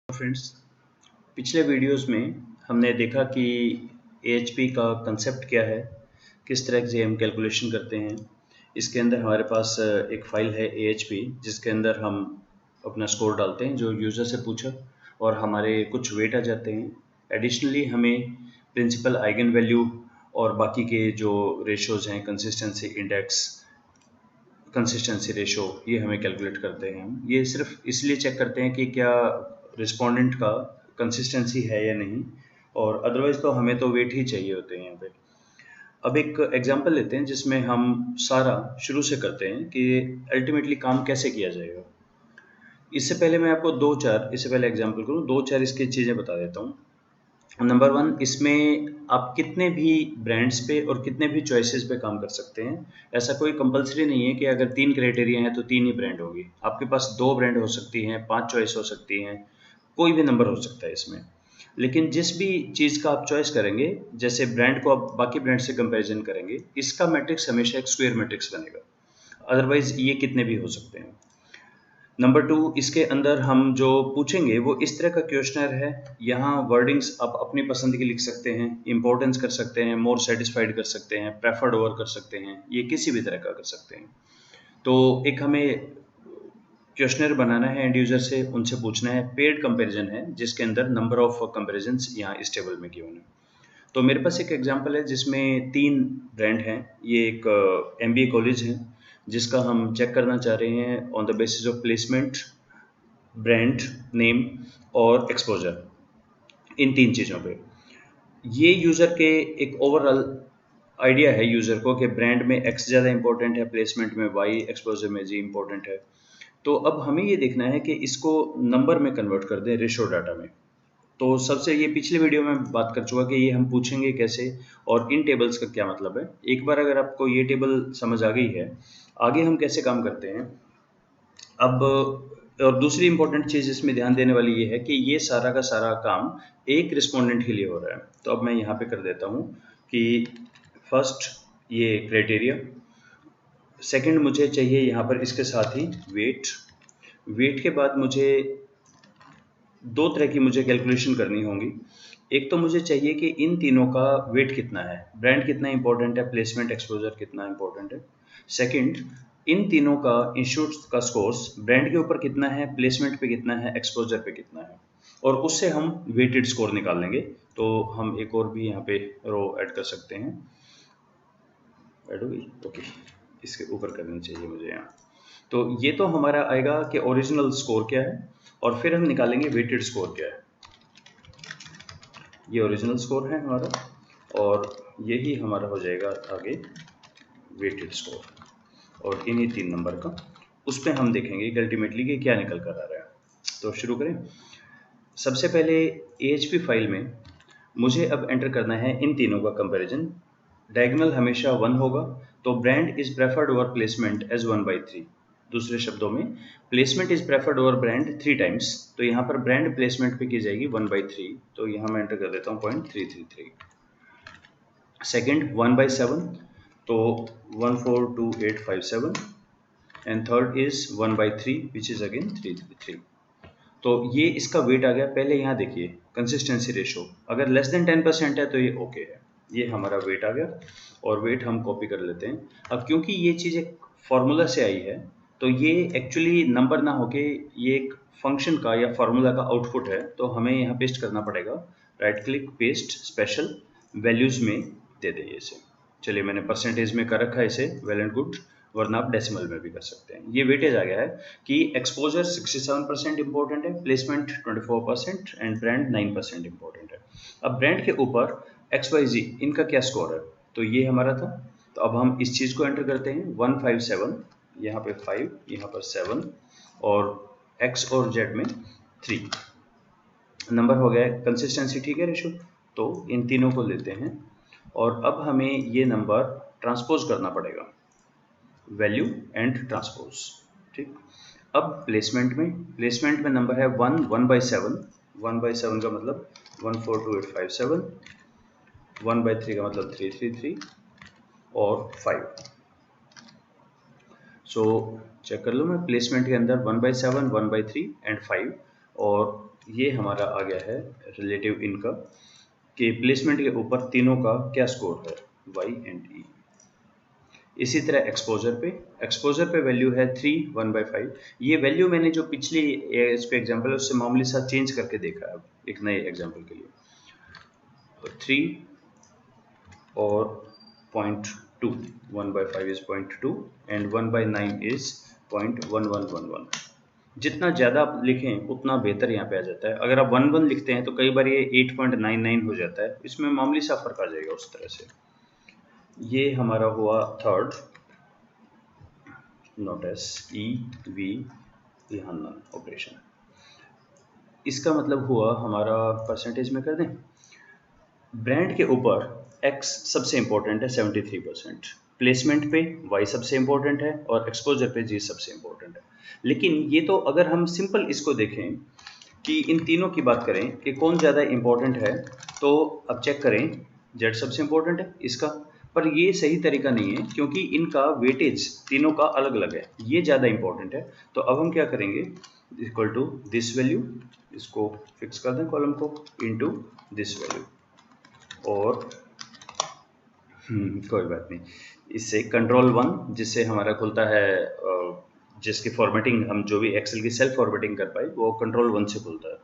Friends, पिछले videos में हमने देखा कि AHP का कंसेप्ट क्या है, किस तरह से हम कैलकुलेशन करते हैं। इसके अंदर हमारे पास एक फ़ाइल है AHP, जिसके अंदर हम अपना स्कोर डालते हैं जो यूज़र से पूछा, और हमारे कुछ वेट आ जाते हैं। एडिशनली हमें प्रिंसिपल आइगन वैल्यू और बाकी के जो रेशोज़ हैं, कंसिस्टेंसी रेशो, ये हमें कैलकुलेट करते हैं। हम ये सिर्फ इसलिए चेक करते हैं कि क्या रिस्पोंडेंट का कंसिस्टेंसी है या नहीं, और अदरवाइज तो हमें तो वेट ही चाहिए होते हैं यहाँ पे। अब एक एग्जांपल लेते हैं जिसमें हम सारा शुरू से करते हैं कि अल्टीमेटली काम कैसे किया जाएगा। इससे पहले एग्जांपल करूँ, दो चार इसकी चीज़ें बता देता हूँ। नंबर वन, इसमें आप कितने भी ब्रांड्स पे और कितने भी चॉइसेस पे काम कर सकते हैं। ऐसा कोई कंपलसरी नहीं है कि अगर 3 क्राइटेरिया हैं तो 3 ही ब्रांड होगी। आपके पास 2 ब्रांड हो सकती हैं, 5 चॉइस हो सकती हैं, कोई भी नंबर हो सकता है इसमें। लेकिन जिस भी चीज़ का आप चॉइस करेंगे, जैसे ब्रांड को आप बाकी ब्रांड से कंपैरिजन करेंगे, इसका मैट्रिक्स हमेशा एक स्क्वायर मैट्रिक्स बनेगा। अदरवाइज ये कितने भी हो सकते हैं। नंबर टू, इसके अंदर हम जो पूछेंगे वो इस तरह का क्वेश्चनर है। यहाँ वर्डिंग्स आप अपनी पसंद की लिख सकते हैं, इंपॉर्टेंस कर सकते हैं, मोर सेटिस्फाइड कर सकते हैं, प्रेफर्ड ओवर कर सकते हैं, ये किसी भी तरह का कर सकते हैं। तो एक हमें क्वेश्चनर बनाना है, एंड यूजर से उनसे पूछना है। पेड कंपैरिजन है जिसके अंदर नंबर ऑफ कंपैरिजन्स यहाँ इस टेबल में गिवन है। तो मेरे पास एक एग्जांपल है जिसमें 3 ब्रांड हैं। ये एक MBA कॉलेज है जिसका हम चेक करना चाह रहे हैं on the basis of placement, brand name और एक्सपोजर, इन 3 चीज़ों पे। ये यूज़र के एक ओवरऑल आइडिया है यूज़र को कि ब्रांड में X ज़्यादा इंपॉर्टेंट है, प्लेसमेंट में Y, एक्सपोजर में जी इंपॉर्टेंट है। तो अब हमें ये देखना है कि इसको नंबर में कन्वर्ट कर दें, रेशो डाटा में। तो सबसे ये पिछले वीडियो में बात कर चुका कि ये हम पूछेंगे कैसे और इन टेबल्स का क्या मतलब है। एक बार अगर आपको ये टेबल समझ आ गई है, आगे हम कैसे काम करते हैं। अब और दूसरी इंपॉर्टेंट चीज़ इसमें ध्यान देने वाली ये है कि ये सारा का सारा काम एक रिस्पोंडेंट के लिए हो रहा है। तो अब मैं यहाँ पे कर देता हूँ कि फर्स्ट ये क्राइटेरिया, सेकंड मुझे चाहिए यहाँ पर इसके साथ ही वेट के बाद मुझे दो तरह की मुझे कैलकुलेशन करनी होंगी। एक तो मुझे चाहिए कि इन तीनों का वेट कितना है, ब्रांड कितना इंपॉर्टेंट है, प्लेसमेंट एक्सपोजर कितना इंपॉर्टेंट है। सेकंड, इन तीनों का इंस्टीट्यूट का स्कोर्स ब्रांड के ऊपर कितना है, प्लेसमेंट पे कितना है, एक्सपोजर पे कितना है, और उससे हम वेटेड स्कोर निकाल लेंगे। तो हम एक और भी यहाँ पे रो ऐड कर सकते हैं। ऐड होगी, ओके, इसके ऊपर करनी चाहिए मुझे यहाँ। तो ये तो हमारा आएगा कि ओरिजिनल स्कोर क्या है, और फिर हम निकालेंगे वेटेड स्कोर क्या है। ये ओरिजिनल स्कोर है हमारा, और यही हमारा हो जाएगा आगे वेटेड स्कोर, और इन्हीं 3 नंबर का उस पर हम देखेंगे कि अल्टीमेटली कि क्या निकल कर आ रहा है। तो शुरू करें। सबसे पहले AHP फाइल में मुझे अब एंटर करना है इन तीनों का कंपैरिजन। डायगोनल हमेशा 1 होगा, तो brand is preferred over placement as 1/3। दूसरे शब्दों में, placement is preferred over brand 3 times, तो यहाँ पर ब्रांड प्लेसमेंट पे की जाएगी 1/3, तो यहाँ मैं एंटर कर देता हूँ 0.333। सेकेंड 1/7, तो 142857, and third is 1/3 which is again 333। तो ये इसका वेट आ गया। पहले यहाँ देखिए कंसिस्टेंसी रेशो, अगर लेस देन 10% है तो ये ओके है, ये हमारा वेट आ गया, और वेट हम कॉपी कर लेते हैं। अब क्योंकि ये चीज़ एक फार्मूला से आई है, तो ये एक्चुअली नंबर ना होके ये एक फंक्शन का या फार्मूला का आउटपुट है, तो हमें यहाँ पेस्ट करना पड़ेगा। Right click, paste special, values में दे दें इसे। चलिए, मैंने परसेंटेज में कर रखा है इसे, वेल एंड गुड, वरना आप डेसिमल में भी कर सकते हैं। ये वेटेज आ गया है कि एक्सपोजर 67% इंपॉर्टेंट है, प्लेसमेंट 24% एंड ब्रांड 9% इंपॉर्टेंट है। अब ब्रांड के ऊपर XYZ इनका क्या स्कोर है, तो ये हमारा था। तो अब हम इस चीज़ को एंटर करते हैं, 157, यहाँ पे 5, यहाँ पर 7, और X और Z में 3 नंबर हो गया। कंसिस्टेंसी ठीक है रेशो, तो इन तीनों को लेते हैं, और अब हमें ये नंबर ट्रांसपोज करना पड़ेगा, वैल्यू एंड ट्रांसपोज। ठीक। अब प्लेसमेंट में नंबर है 1/7, 1/7 का मतलब 142857, 1/3 का मतलब 333, और 5। सो चेक कर लो, मैं प्लेसमेंट के अंदर 1/7, 1/3 एंड 5, और ये हमारा आ गया है रिलेटिव इनका कि प्लेसमेंट के ऊपर तीनों का क्या स्कोर है, वाई एंड ई। इसी तरह एक्सपोजर पे वैल्यू है 3 1/5। ये वैल्यू मैंने जो पिछली इस पे एग्जांपल है उससे मामूली सा चेंज करके देखा है अब एक नए एग्जांपल के लिए। 3 और 0.2, 1/5 इज 0.2 एंड 1/9 इज 0.1111। जितना ज़्यादा आप लिखें उतना बेहतर यहाँ पे आ जाता है। अगर आप 1 लिखते हैं तो कई बार ये 8.99 हो जाता है, इसमें मामूली सा फर्क आ जाएगा उस तरह से। ये हमारा हुआ थर्ड, नोटिस ई वी यहाँ नन ऑपरेशन। इसका मतलब हुआ हमारा परसेंटेज में कर दें, ब्रांड के ऊपर एक्स सबसे इंपॉर्टेंट है 73%, प्लेसमेंट पे वाई सबसे इंपॉर्टेंट है और एक्सपोजर पे जी सबसे इंपॉर्टेंट है। लेकिन ये तो अगर हम सिंपल इसको देखें कि इन तीनों की बात करें कि कौन ज़्यादा इंपॉर्टेंट है, तो अब चेक करें जेड सबसे इंपॉर्टेंट है इसका, पर ये सही तरीका नहीं है क्योंकि इनका वेटेज तीनों का अलग अलग है, ये ज़्यादा इंपॉर्टेंट है। तो अब हम क्या करेंगे, इक्वल टू दिस वैल्यू, इसको फिक्स कर दें कॉलम को, इनटू दिस वैल्यू, और कोई बात नहीं, इससे कंट्रोल 1 जिससे हमारा खुलता है जिसकी फॉर्मेटिंग हम जो भी एक्सेल की सेल्फ फॉर्मेटिंग कर पाए वो कंट्रोल 1 से खुलता है।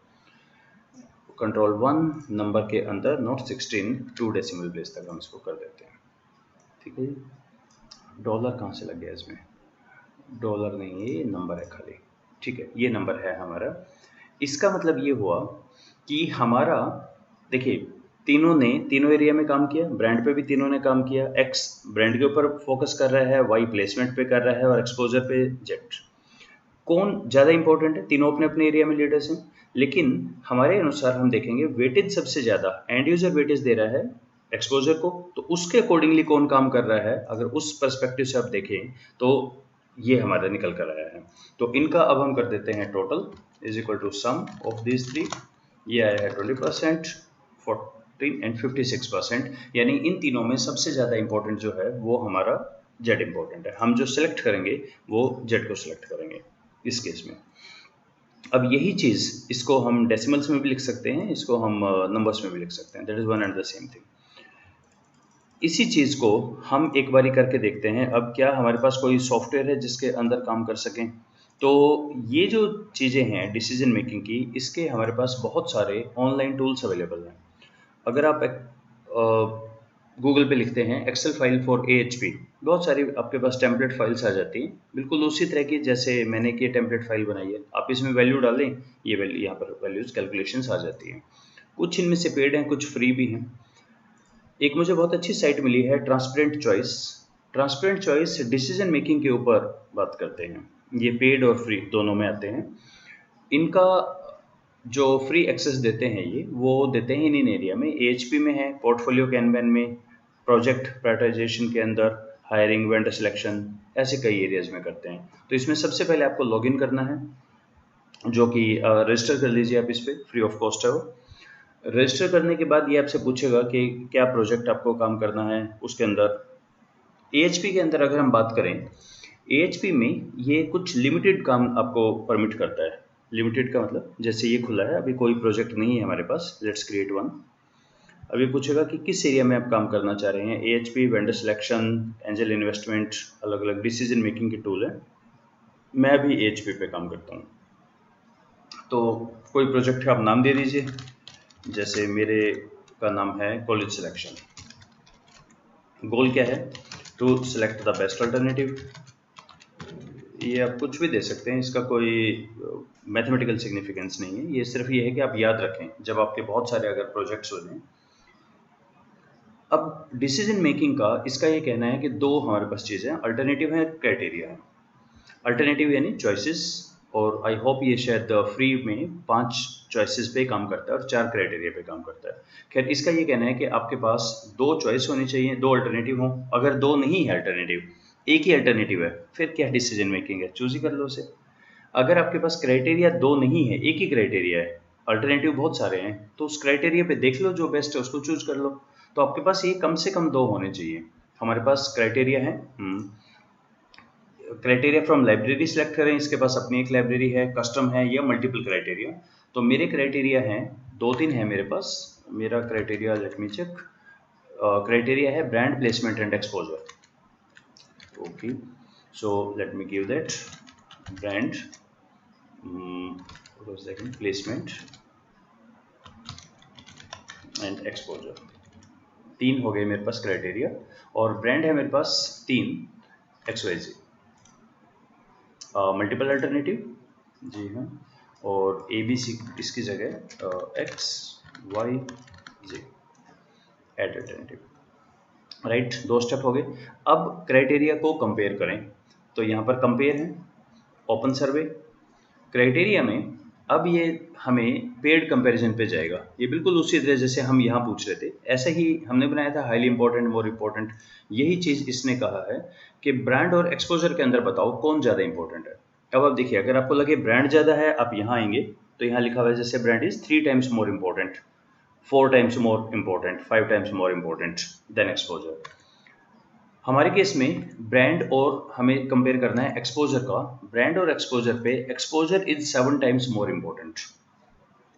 कंट्रोल 1 नंबर के अंदर नोट 16 2 डेसिमल प्लेस तक हम इसको कर देते हैं। ठीक है, डॉलर कहाँ से लग गया इसमें, डॉलर नहीं है ये नंबर है खाली। ठीक है, ये नंबर है हमारा। इसका मतलब ये हुआ कि हमारा देखिए तीनों एरिया में काम किया, ब्रांड पे भी तीनों ने काम किया। एक्स ब्रांड के ऊपर फोकस कर रहा है, वाई प्लेसमेंट पे कर रहा है और एक्सपोजर पे जेड। कौन ज़्यादा इंपॉर्टेंट है, तीनों अपने अपने एरिया में लीडर्स हैं, लेकिन हमारे अनुसार हम देखेंगे वेटेज सबसे ज़्यादा एंड यूजर वेटेज दे रहा है एक्सपोजर को, तो उसके अकॉर्डिंगली कौन काम कर रहा है, अगर उस पर्सपेक्टिव से आप देखें तो ये हमारा निकल कर आया है। तो इनका अब हम कर देते हैं total is equal to sum of this three. ये आया है 20%, 14 एंड 56%, यानी इन तीनों में सबसे ज़्यादा इंपॉर्टेंट जो है वो हमारा जेड इंपॉर्टेंट है। हम जो सिलेक्ट करेंगे वो जेड को सिलेक्ट करेंगे इस केस में। अब यही चीज़ इसको हम डेसिमल्स में भी लिख सकते हैं, इसको हम नंबर्स में भी लिख सकते हैं, that is one and the same thing. इसी चीज़ को हम एक बारी करके देखते हैं। अब क्या हमारे पास कोई सॉफ्टवेयर है जिसके अंदर काम कर सकें, तो ये जो चीज़ें हैं डिसीजन मेकिंग की, इसके हमारे पास बहुत सारे ऑनलाइन टूल्स अवेलेबल हैं। अगर आप गूगल पे लिखते हैं एक्सेल फाइल फॉर AHP, बहुत सारी आपके पास टेम्पलेट फाइल्स आ जाती हैं, बिल्कुल उसी तरह की जैसे मैंने ये टेम्पलेट फाइल बनाई है। आप इसमें वैल्यू डालें, ये वैल्यू यहाँ पर वैल्यूज कैलकुलेशंस आ जाती हैं। कुछ इनमें से पेड हैं, कुछ फ्री भी हैं। एक मुझे बहुत अच्छी साइट मिली है transparent choice. Transparent choice decision making के ऊपर बात करते हैं, ये पेड और फ्री दोनों में आते हैं। इनका जो फ्री एक्सेस देते हैं ये वो देते हैं इन एरिया में, AHP में है, पोर्टफोलियो कैनवैन में, प्रोजेक्ट प्रायोरिटाइजेशन के अंदर, हायरिंग, वेंडर सिलेक्शन, ऐसे कई एरियाज में करते हैं। तो इसमें सबसे पहले आपको लॉगिन करना है, जो कि रजिस्टर कर लीजिए आप, इस पर फ्री ऑफ कॉस्ट है वो। रजिस्टर करने के बाद ये आपसे पूछेगा कि क्या प्रोजेक्ट आपको काम करना है उसके अंदर। AHP के अंदर अगर हम बात करें, AHP में ये कुछ लिमिटेड काम आपको परमिट करता है। लिमिटेड का मतलब जैसे ये खुला है, अभी कोई प्रोजेक्ट नहीं है हमारे पास, लेट्स क्रिएट वन। अभी पूछेगा कि किस एरिया में आप काम करना चाह रहे हैं, AHP, vendor selection, angel investment, अलग अलग डिसीजन मेकिंग के टूल है। मैं भी AHP पे काम करता हूँ। तो कोई प्रोजेक्ट का आप नाम दे दीजिए, जैसे मेरे का नाम है कॉलेज सिलेक्शन। गोल क्या है, to select the best alternative. ये आप कुछ भी दे सकते हैं, इसका कोई मैथमेटिकल सिग्निफिकेंस नहीं है, ये सिर्फ ये है कि आप याद रखें जब आपके बहुत सारे अगर प्रोजेक्ट्स हो जाएं। अब डिसीजन मेकिंग का इसका ये कहना है कि दो हमारे पास चीज़ें हैं, अल्टरनेटिव है, क्राइटेरिया है। अल्टरनेटिव यानी चॉइसेस, और आई होप ये शायद फ्री में 5 चॉइसेस पे काम करता है और 4 क्राइटेरिया पे काम करता है। खैर, इसका ये कहना है कि आपके पास 2 चॉइस होनी चाहिए, 2 अल्टरनेटिव हों। अगर 2 नहीं है अल्टरनेटिव, एक ही अल्टरनेटिव है, फिर क्या डिसीजन मेकिंग है, चूज ही कर लो उसे। अगर आपके पास क्राइटेरिया 2 नहीं है, एक ही क्राइटेरिया है, अल्टरनेटिव बहुत सारे हैं, तो उस क्राइटेरिया पे देख लो जो बेस्ट है उसको चूज कर लो। तो आपके पास ये कम से कम 2 होने चाहिए। हमारे पास क्राइटेरिया है, क्राइटेरिया फ्रॉम लाइब्रेरी सेलेक्ट करें, इसके पास अपनी एक लाइब्रेरी है, कस्टम है, या मल्टीपल क्राइटेरिया। तो मेरे क्राइटेरिया हैं 2-3 है मेरे पास। मेरा criteria let me check. Criteria है brand, placement and exposure. Okay, so let me give that brand, second placement and exposure. 3 हो गए मेरे पास क्राइटेरिया, और ब्रांड है मेरे पास 3 XYZ, मल्टीपल अल्टरनेटिव, जी हाँ, और ABC इसकी जगह XYZ add alternative, right. 2 step हो गए। अब क्राइटेरिया को कंपेयर करें, तो यहाँ पर कंपेयर है, ओपन सर्वे। क्राइटेरिया में अब ये हमें पेड कंपैरिजन पे जाएगा। ये बिल्कुल उसी तरह जैसे हम यहाँ पूछ रहे थे, ऐसा ही हमने बनाया था, हाईली इंपॉर्टेंट, मोर इंपॉर्टेंट। यही चीज़ इसने कहा है कि ब्रांड और एक्सपोजर के अंदर बताओ कौन ज़्यादा इंपॉर्टेंट है। अब आप देखिए, अगर आपको लगे ब्रांड ज़्यादा है, आप यहाँ आएंगे तो यहाँ लिखा हुआ है जैसे brand is 3 times more important, 4 times more important, 5 times more important than exposure. हमारे केस में ब्रांड और हमें कंपेयर करना है एक्सपोजर का। ब्रांड और एक्सपोजर पे exposure is 7 times more important,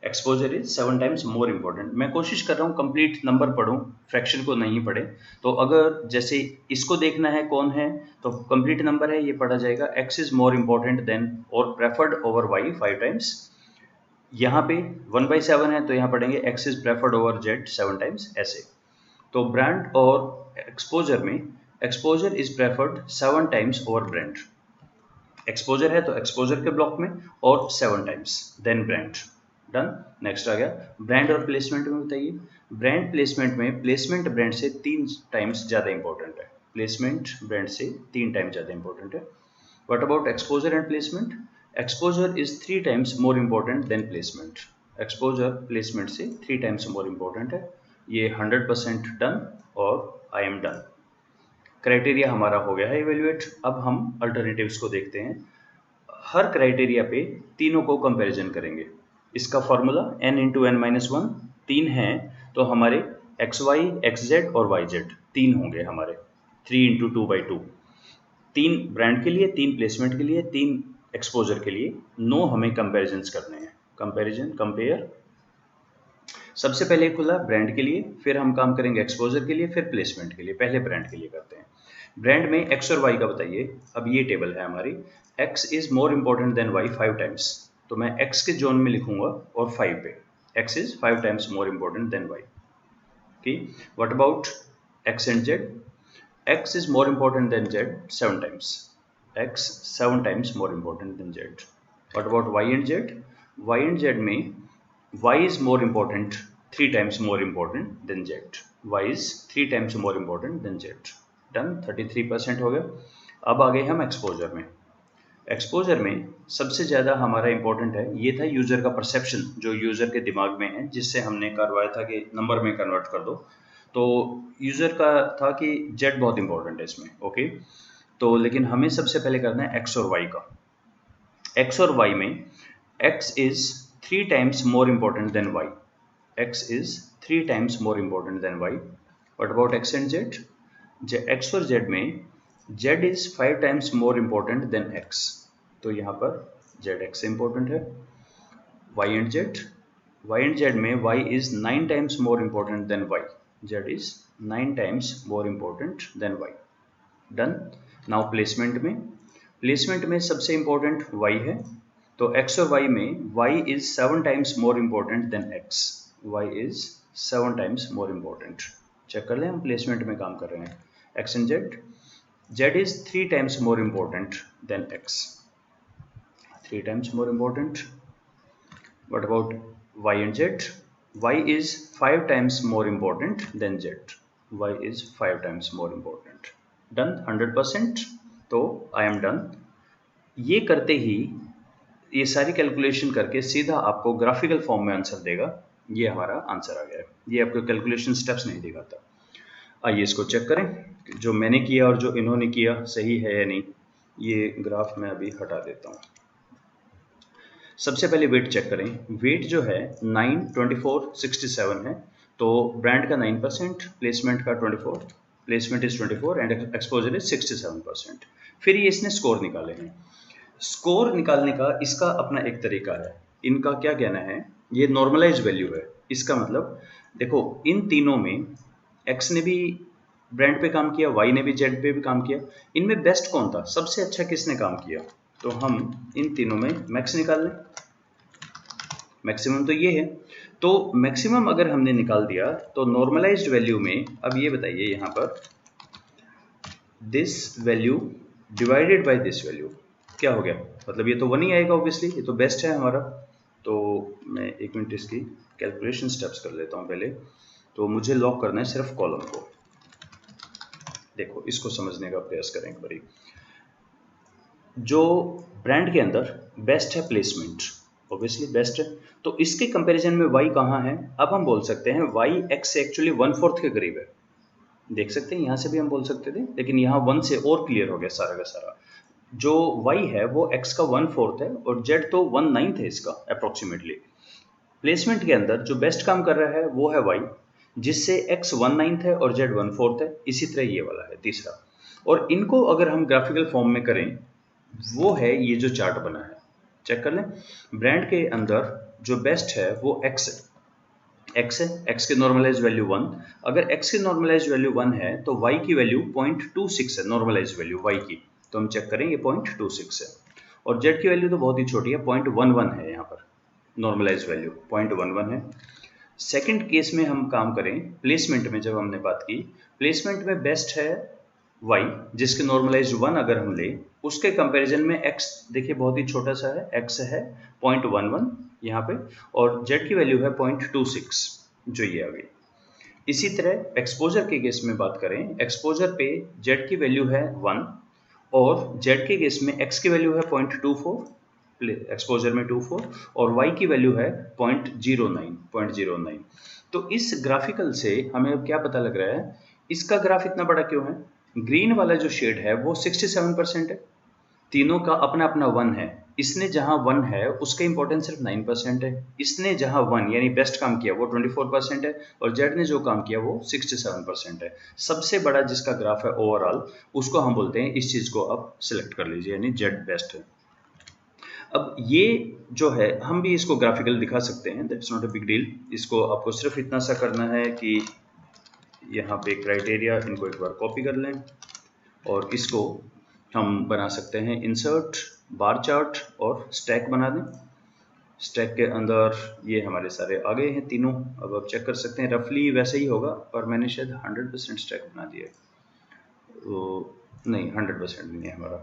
exposure is 7 times more important. मैं कोशिश कर रहा हूँ कंप्लीट नंबर पढ़ूँ, फ्रैक्शन को नहीं पढ़े। तो अगर जैसे इसको देखना है कौन है, तो कंप्लीट नंबर है, ये पढ़ा जाएगा x is more important than और प्रेफर्ड ओवर y 5 टाइम्स। यहाँ पे 1/7 है तो यहाँ पढ़ेंगे x is preferred over z 7 times, ऐसे। तो ब्रांड और एक्सपोजर में exposure is preferred 7 times over brand. Exposure है तो एक्सपोजर के ब्लॉक में और 7 times than brand. Done. Next आ गया ब्रांड और प्लेसमेंट में। बताइए, ब्रांड प्लेसमेंट में प्लेसमेंट ब्रांड से 3 टाइम्स ज़्यादा इंपॉर्टेंट है, प्लेसमेंट ब्रांड से 3 टाइम्स ज़्यादा इंपॉर्टेंट है। What about exposure and placement? Exposure is 3 times more important than placement. Exposure placement से 3 टाइम्स मोर इंपॉर्टेंट है। ये 100% डन और आई एम डन। क्राइटेरिया हमारा हो गया है इवेल्युएट। अब हम अल्टरनेटिव्स को देखते हैं। हर क्राइटेरिया पे तीनों को कंपैरिजन करेंगे। इसका formula n into n minus 1, 3 हैं तो हमारे xy, xz और yz 3 होंगे हमारे, 3 इंटू 2/2। 3 ब्रांड के लिए, 3 प्लेसमेंट के लिए, 3 एक्सपोजर के लिए, 9 हमें कंपैरिजन्स करने हैं। Comparison, compare. सबसे पहले खुला ब्रांड के लिए, फिर हम काम करेंगे एक्सपोजर के लिए, फिर प्लेसमेंट के लिए। पहले ब्रांड के लिए करते हैं। ब्रांड में x और y का बताइए। अब ये टेबल है हमारी, x is more important than y 5 times, तो मैं x के जोन में लिखूंगा और 5 पे, x is 5 times more important than y। Okay, what about x and z? x is more important than z 7 times, x 7 times more important than z. What about y and z? Y and z में y is more important, 3 times more important than z. y is 3 times more important than z. Done, 33% हो गया। अब आ गए हम exposure में। Exposure में सबसे ज़्यादा हमारा इंपॉर्टेंट है, ये था यूज़र का परसेप्शन, जो यूज़र के दिमाग में है, जिससे हमने करवाया था कि नंबर में कन्वर्ट कर दो। तो यूज़र का था कि जेड बहुत इंपॉर्टेंट है इसमें। ओके, तो लेकिन हमें सबसे पहले करना है एक्स और वाई का। एक्स और वाई में X is 3 times more important than Y, X is 3 times more important than Y. What about X and Z? X और जेड में Z is 5 times more important than X, तो यहाँ पर Z X से important है। Y and Z? Y and Z में Y is 9 times more important than Y, z is 9 times more important than y. Done. Now placement में, placement में सबसे important y है, तो x और y में y is 7 times more important than x, y is 7 times more important. Check कर लें, हम placement में काम कर रहे हैं। x and z is 3 times more important than x, 3 times more important. What about y and z? y is 5 times more important than z, y is 5 times more important. Done, 100%। तो I am done। ये करते ही, ये सारी calculation करके सीधा आपको graphical form में answer देगा। ये हमारा आंसर आ गया है, ये आपको कैलकुलेशन स्टेप्स नहीं दिखाता। आइए इसको चेक करें, जो मैंने किया और जो इन्होंने किया सही है या नहीं। ये ग्राफ मैं अभी हटा देता हूँ। सबसे पहले वेट चेक करें। वेट जो है 9, 24, 67 है, तो ब्रांड का 9%, प्लेसमेंट का 24, placement is 24 and exposure is 67%। फिर ये इसने स्कोर निकाले हैं। स्कोर निकालने का इसका अपना एक तरीका है। इनका क्या कहना है, ये नॉर्मलाइज वैल्यू है। इसका मतलब देखो इन तीनों में एक्स ने भी ब्रांड पे काम किया, वाई ने भी जेड पे भी काम किया, इनमें बेस्ट कौन था, सबसे अच्छा किसने काम किया, तो हम इन तीनों में मैक्स निकाल लें। मैक्सिमम तो ये है, तो मैक्सिमम अगर हमने निकाल दिया तो नॉर्मलाइज्ड वैल्यू में अब ये बताइए यहाँ पर this value divided by this value क्या हो गया, मतलब ये तो 1 ही आएगा ऑब्वियसली, ये तो बेस्ट है हमारा। तो मैं 1 मिनट इसकी कैलकुलेशन स्टेप्स कर लेता हूँ पहले। तो मुझे लॉक करना है सिर्फ कॉलम को। देखो इसको समझने का प्रयास करें एक बारी। जो ब्रांड के अंदर बेस्ट है प्लेसमेंट, ऑब्वियसली बेस्ट है, तो इसके कंपैरिजन में वाई कहाँ है, अब हम बोल सकते हैं वाई एक्स से एक्चुअली 1/4 के करीब है। देख सकते हैं यहाँ से भी हम बोल सकते थे, लेकिन यहाँ 1 से और क्लियर हो गया सारा का सारा। जो y है वो x का 1/4 है और z तो 1/9 है इसका अप्रोक्सीमेटली। प्लेसमेंट के अंदर जो बेस्ट काम कर रहा है वो है y, जिससे x 1/9 है और z 1/4 है। इसी तरह ये वाला है तीसरा, और इनको अगर हम ग्राफिकल फॉर्म में करें वो है ये जो चार्ट बना है, चेक कर लें। ब्रांड के अंदर जो बेस्ट है वो x है, x है, x की नॉर्मलाइज वैल्यू 1। अगर x की नॉर्मलाइज वैल्यू 1 है तो y की वैल्यू 0.26 है, नॉर्मलाइज वैल्यू y की, तो हम चेक करें ये 0.26 है। और z की वैल्यू तो बहुत ही छोटी है, 0.11 है, यहाँ पर नॉर्मलाइज वैल्यू 0.11 है। सेकंड केस में हम काम करें प्लेसमेंट में, जब हमने बात की प्लेसमेंट में बेस्ट है y, जिसके नॉर्मलाइज 1 अगर हम ले, उसके कंपैरिजन में x देखिए बहुत ही छोटा सा है, x है 0.11 यहाँ पे, और z की वैल्यू है 0.26 जो ये आ गई। इसी तरह एक्सपोजर के केस में बात करें, एक्सपोजर पे z की वैल्यू है 1 और z के केस में x की वैल्यू है 0.24, एक्सपोजर में 24, और y की वैल्यू है 0.09। तो इस ग्राफिकल से हमें अब क्या पता लग रहा है, इसका ग्राफ इतना बड़ा क्यों है। ग्रीन वाला जो शेड है वो 67% है, तीनों का अपना अपना 1 है। इसने जहां 1 है उसका इंपॉर्टेंस सिर्फ 9% है, इसने जहां 1 यानी बेस्ट काम किया वो 24% है, और जेड ने जो काम किया वो 67% है। सबसे बड़ा जिसका ग्राफ है ओवरऑल उसको हम बोलते हैं, इस चीज को आप सिलेक्ट कर लीजिए, यानी जेड बेस्ट है। अब ये जो है हम भी इसको ग्राफिकल दिखा सकते हैं, that's not a big deal. इसको आपको सिर्फ इतना सा करना है कि यहाँ पे क्राइटेरिया इनको एक बार कॉपी कर लें और इसको हम बना सकते हैं इंसर्ट बार चार्ट और स्टैक बना दें। स्टैक के अंदर ये हमारे सारे आ गए हैं तीनों। अब आप चेक कर सकते हैं रफली वैसे ही होगा, पर मैंने शायद 100% स्टैक बना दिया है, तो नहीं 100% नहीं है हमारा,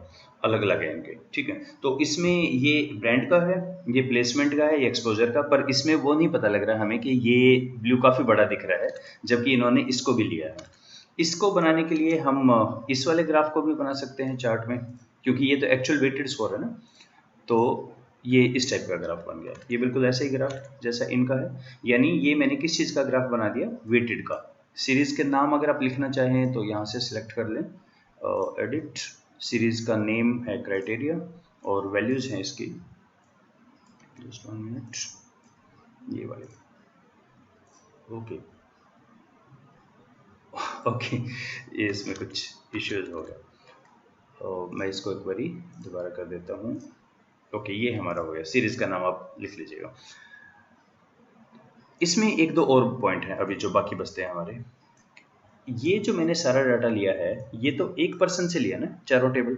अलग अलग है इनके, ठीक है। तो इसमें ये ब्रांड का है, ये प्लेसमेंट का है, ये एक्सपोजर का, पर इसमें वो नहीं पता लग रहा हमें कि ये ब्लू काफ़ी बड़ा दिख रहा है जबकि इन्होंने इसको भी लिया है। इसको बनाने के लिए हम इस वाले ग्राफ को भी बना सकते हैं चार्ट में, क्योंकि ये तो एक्चुअल वेटेड स्कोर है ना, तो ये इस टाइप का ग्राफ बन गया। ये बिल्कुल ऐसा ही ग्राफ जैसा इनका है, यानी ये मैंने किस चीज़ का ग्राफ बना दिया, वेटेड का। सीरीज़ के नाम अगर आप लिखना चाहें तो यहाँ से सिलेक्ट कर लें, एडिट, सीरीज़ का नेम है क्राइटेरिया और वैल्यूज़ हैं इसकी, जस्ट 1 मिनट, ये वाले, ओके ओके, ये इसमें कुछ इश्यूज हो गया, तो मैं इसको एक बारी दोबारा कर देता हूँ। ओके ये हमारा हो गया, सीरीज़ का नाम आप लिख लीजिएगा। इसमें एक दो और पॉइंट हैं अभी जो बाकी बचते हैं हमारे। ये जो मैंने सारा डाटा लिया है ये तो एक पर्सन से लिया ना, चारों टेबल।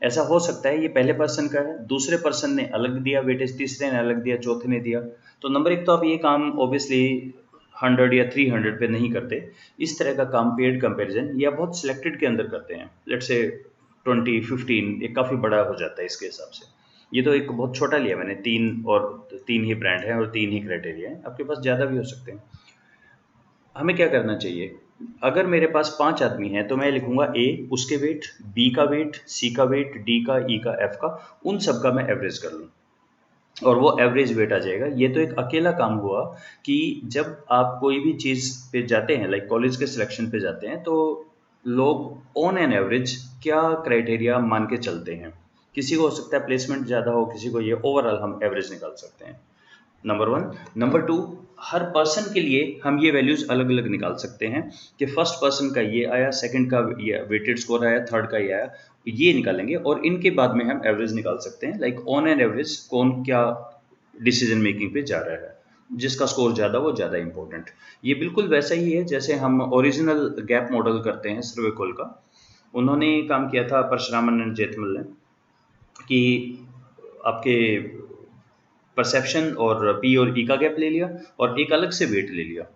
ऐसा हो सकता है ये पहले पर्सन का है, दूसरे पर्सन ने अलग दिया वेटेज, तीसरे ने अलग दिया, चौथे ने दिया, तो नंबर एक तो आप ये काम ऑब्वियसली 100 या 300 पे नहीं करते। इस तरह का काम पेड कंपैरिजन या बहुत सिलेक्टेड के अंदर करते हैं, लेट्स से 20-15, ये काफ़ी बड़ा हो जाता है इसके हिसाब से। ये तो एक बहुत छोटा लिया मैंने, तीन ही ब्रांड हैं और 3 ही क्राइटेरिया हैं, आपके पास ज़्यादा भी हो सकते हैं। हमें क्या करना चाहिए, अगर मेरे पास 5 आदमी हैं तो मैं लिखूंगा ए उसके वेट, बी का वेट, सी का वेट, डी का, ई का, एफ का, उन सब का मैं एवरेज कर लूँ और वो एवरेज वेट आ जाएगा। ये तो एक अकेला काम हुआ कि जब आप कोई भी चीज़ पे जाते हैं, लाइक कॉलेज के सिलेक्शन पे जाते हैं, तो लोग ऑन एन एवरेज क्या क्राइटेरिया मान के चलते हैं। किसी को हो सकता है प्लेसमेंट ज़्यादा हो, किसी को ये, ओवरऑल हम एवरेज निकाल सकते हैं, नंबर 1। नंबर 2, हर पर्सन के लिए हम ये वैल्यूज अलग अलग निकाल सकते हैं कि फर्स्ट पर्सन का ये आया, सेकंड का ये वेटेड स्कोर आया, थर्ड का ये आया, ये निकालेंगे और इनके बाद में हम एवरेज निकाल सकते हैं, लाइक ऑन एन एवरेज कौन क्या डिसीजन मेकिंग पे जा रहा है, जिसका स्कोर ज़्यादा वो ज़्यादा इंपॉर्टेंट। ये बिल्कुल वैसा ही है जैसे हम ओरिजिनल गैप मॉडल करते हैं सर्विकोल का। उन्होंने काम किया था परशुरामन एंड जेठमल ने कि आपके परसेप्शन और पी और ई का गैप ले लिया और एक अलग से वेट ले लिया।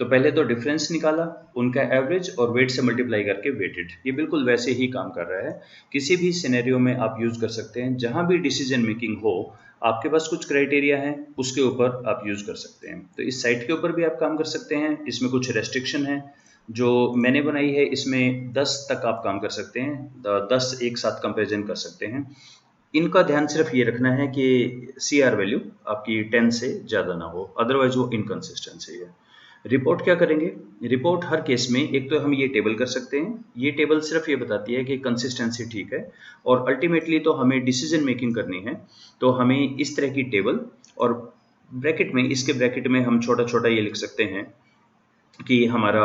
तो पहले तो डिफरेंस निकाला उनका एवरेज और वेट से मल्टीप्लाई करके वेटेड। ये बिल्कुल वैसे ही काम कर रहा है। किसी भी सिनेरियो में आप यूज़ कर सकते हैं, जहाँ भी डिसीजन मेकिंग हो आपके पास कुछ क्राइटेरिया हैं उसके ऊपर आप यूज़ कर सकते हैं। तो इस साइट के ऊपर भी आप काम कर सकते हैं। इसमें कुछ रेस्ट्रिक्शन है जो मैंने बनाई है, इसमें 10 तक आप काम कर सकते हैं, 10 एक साथ कंपेरिजन कर सकते हैं। इनका ध्यान सिर्फ ये रखना है कि सी आर वैल्यू आपकी 10 से ज़्यादा ना हो, अदरवाइज वो इनकन्सिस्टेंसी है। रिपोर्ट क्या करेंगे? रिपोर्ट हर केस में एक तो हम ये टेबल कर सकते हैं। ये टेबल सिर्फ ये बताती है कि कंसिस्टेंसी ठीक है, और अल्टीमेटली तो हमें डिसीजन मेकिंग करनी है। तो हमें इस तरह की टेबल, और ब्रैकेट में, इसके ब्रैकेट में हम छोटा छोटा ये लिख सकते हैं कि हमारा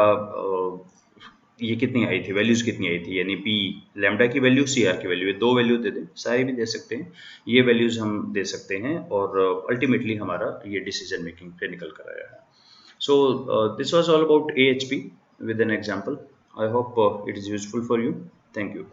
ये कितनी आई थी, वैल्यूज़ कितनी आई थी, यानी पी लैम्डा की वैल्यू, सी आर की वैल्यू, ये दो वैल्यू दे दें, सारे भी दे सकते हैं, ये वैल्यूज़ हम दे सकते हैं, और अल्टीमेटली हमारा ये डिसीजन मेकिंग पे निकल कर आया है। So this was all about AHP with an example. I hope it is useful for you. Thank you.